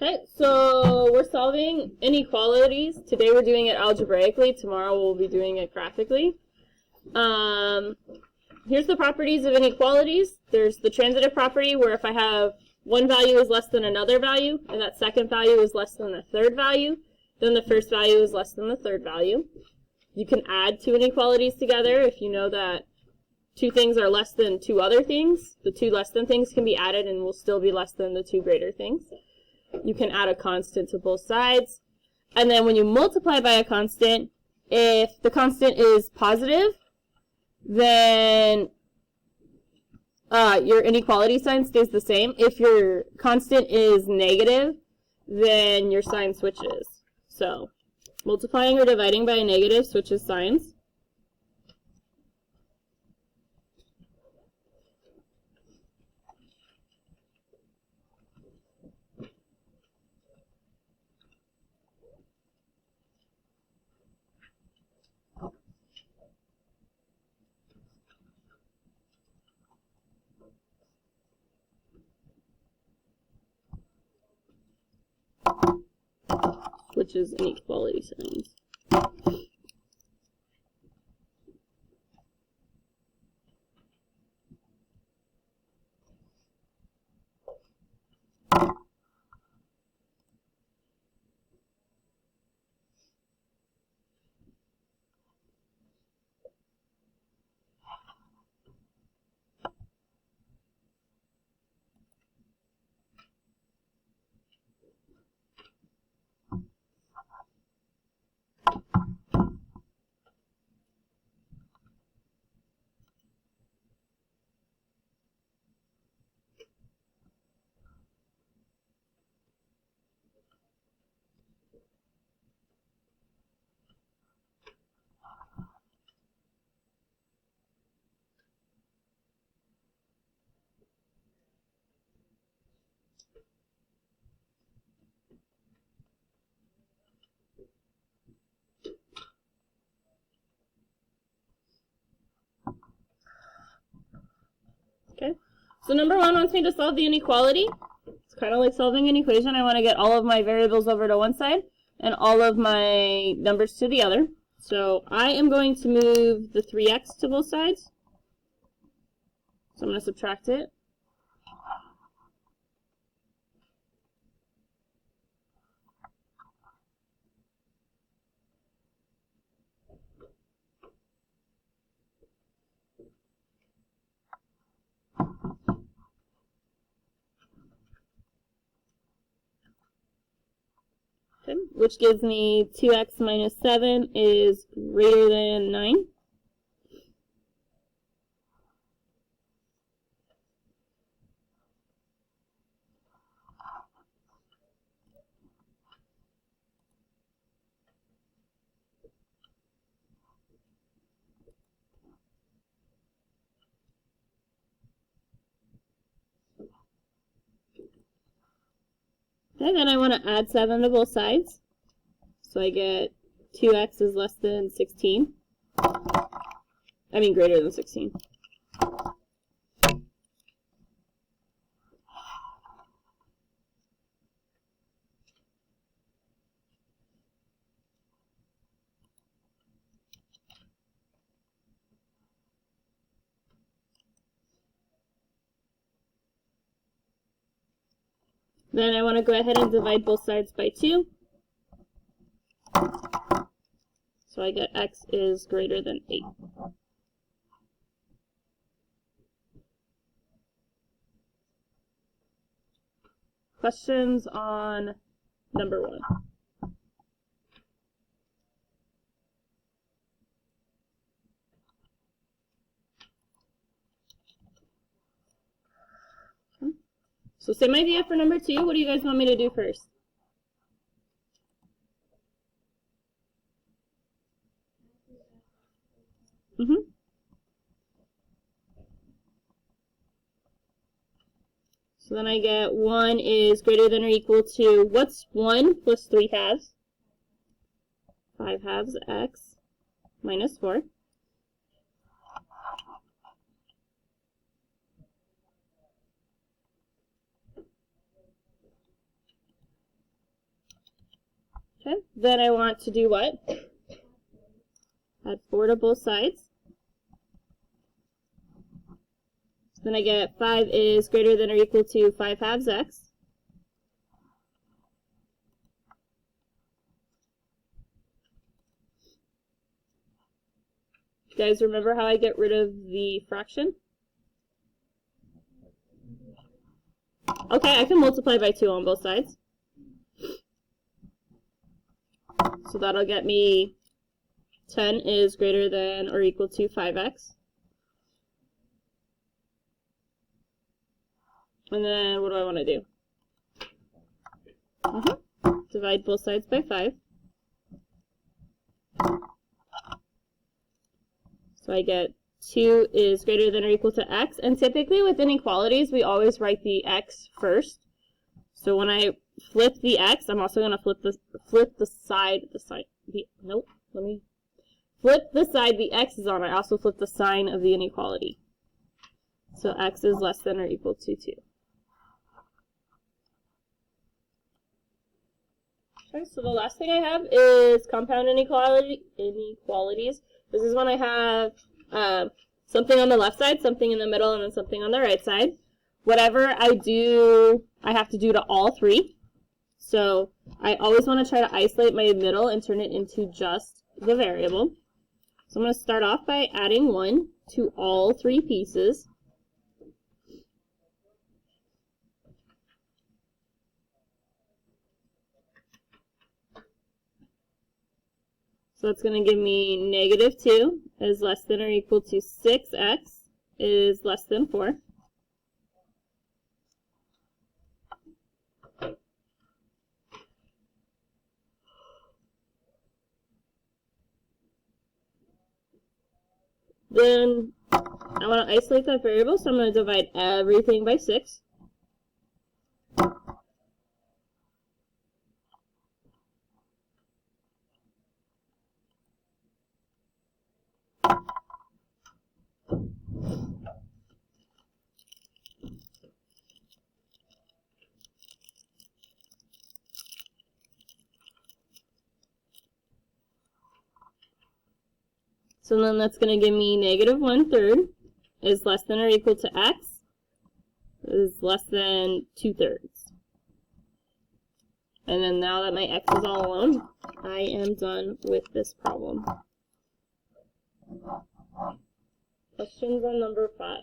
Okay, so we're solving inequalities. Today we're doing it algebraically. Tomorrow we'll be doing it graphically. Here's the properties of inequalities. There's the transitive property where if I have one value is less than another value, and that second value is less than the third value, then the first value is less than the third value. You can add two inequalities together if you know that two things are less than two other things. The two less than things can be added and will still be less than the two greater things. You can add a constant to both sides. And then when you multiply by a constant, if the constant is positive, then your inequality sign stays the same. If your constant is negative, then your sign switches. So multiplying or dividing by a negative switches signs. Which is inequality signs. Okay, so number one wants me to solve the inequality. It's kind of like solving an equation. I want to get all of my variables over to one side and all of my numbers to the other. So I am going to move the 3x to both sides. So I'm going to subtract it. Okay, which gives me 2x minus 7 is greater than 9. Okay, then I want to add 7 to both sides. So I get 2x is less than 16. I mean greater than 16. Then I want to go ahead and divide both sides by 2. So I get x is greater than 8. Questions on number 1? So same idea for number 2. What do you guys want me to do first? So then I get 1 is greater than or equal to, what's 1 plus 3 halves? 5 halves x minus 4. Okay, then I want to do what? Add 4 to both sides. Then I get 5 is greater than or equal to 5 halves x. You guys remember how I get rid of the fraction? Okay, I can multiply by 2 on both sides. So that'll get me 10 is greater than or equal to 5x. And then what do I want to do? Divide both sides by 5. So I get 2 is greater than or equal to x. And typically with inequalities, we always write the x first. So when I flip the x, I'm also going to flip the side the x is on. I also flip the sign of the inequality. So x is less than or equal to 2. Okay, so the last thing I have is compound inequalities. This is when I have something on the left side, something in the middle, and then something on the right side. Whatever I do, I have to do to all 3. So I always want to try to isolate my middle and turn it into just the variable. So I'm going to start off by adding 1 to all 3 pieces. So that's going to give me negative 2 is less than or equal to 6x is less than 4. Then I want to isolate that variable, so I'm going to divide everything by 6. So then that's going to give me negative 1/3 is less than or equal to x is less than 2/3. And then now that my x is all alone, I am done with this problem. Questions on number 5?